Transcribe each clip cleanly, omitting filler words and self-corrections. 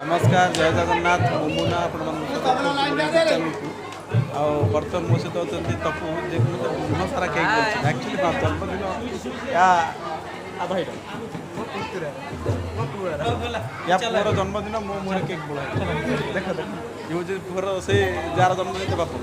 नमस्कार जय जगन्नाथ मुमुना चैनल को बर्तमान मो सहित अच्छा तपु जे बहुत सारा केक एक्चुअली जन्मदिन या या पुअर जन्मदिन मो मुहर केक बोला देख देख ये हूँ पुअर से जार जन्मदिन बापू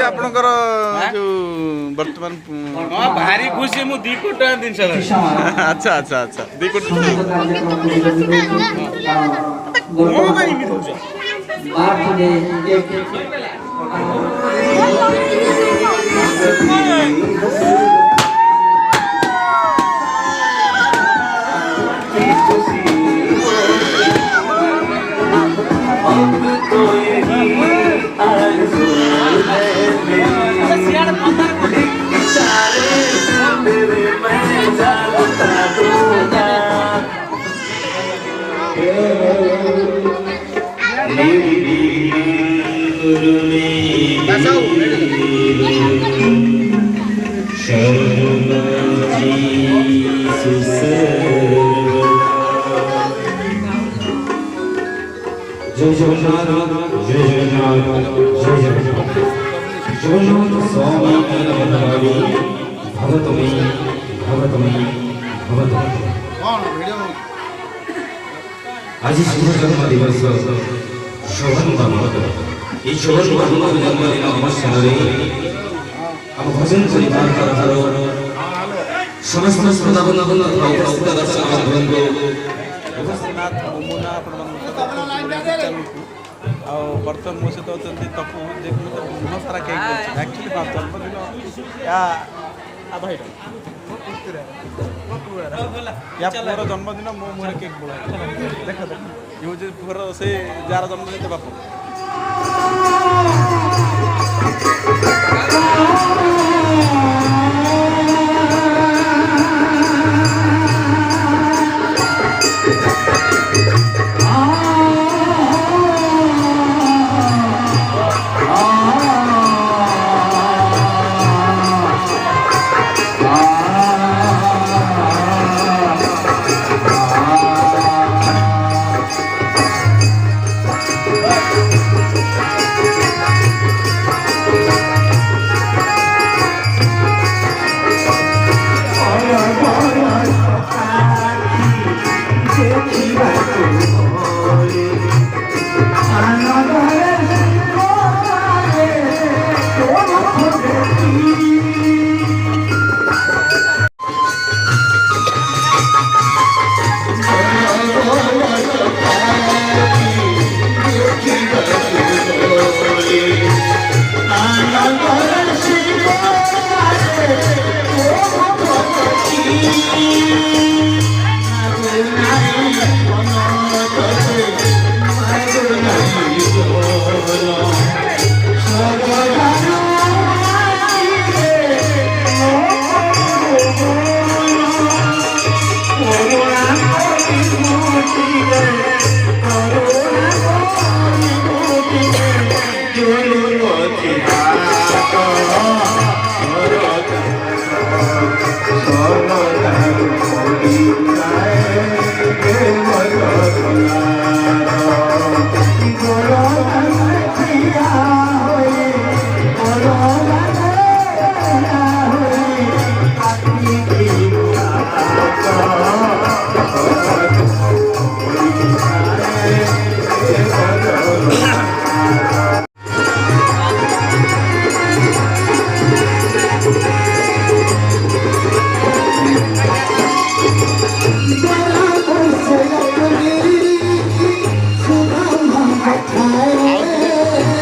आपणकर जो वर्तमान भारी खुशी मु 2 कोटी टका दिन अच्छा अच्छा अच्छा 2 कोटी जय जगन्नाथ जय जगन्नाथ जय जगन्नाथ जगन्नाथ स्वामी भगवतमी भगवतमी भगवतमी आज शुभ जन्म दिवस शोभन बाबू ये शोभन बाबू जन्मदिन अवसर हम भजन परिवार समस्त श्रोताबंधु मुमुना चैनल को बर्तमान मो सहित अच्छा तपु जे बहुत सारा केक एक्चुअली जन्मदिन या या पुअर जन्मदिन मो मुहर केक बोला देख देख ये हूँ पुअर से जार जन्मदिन बापू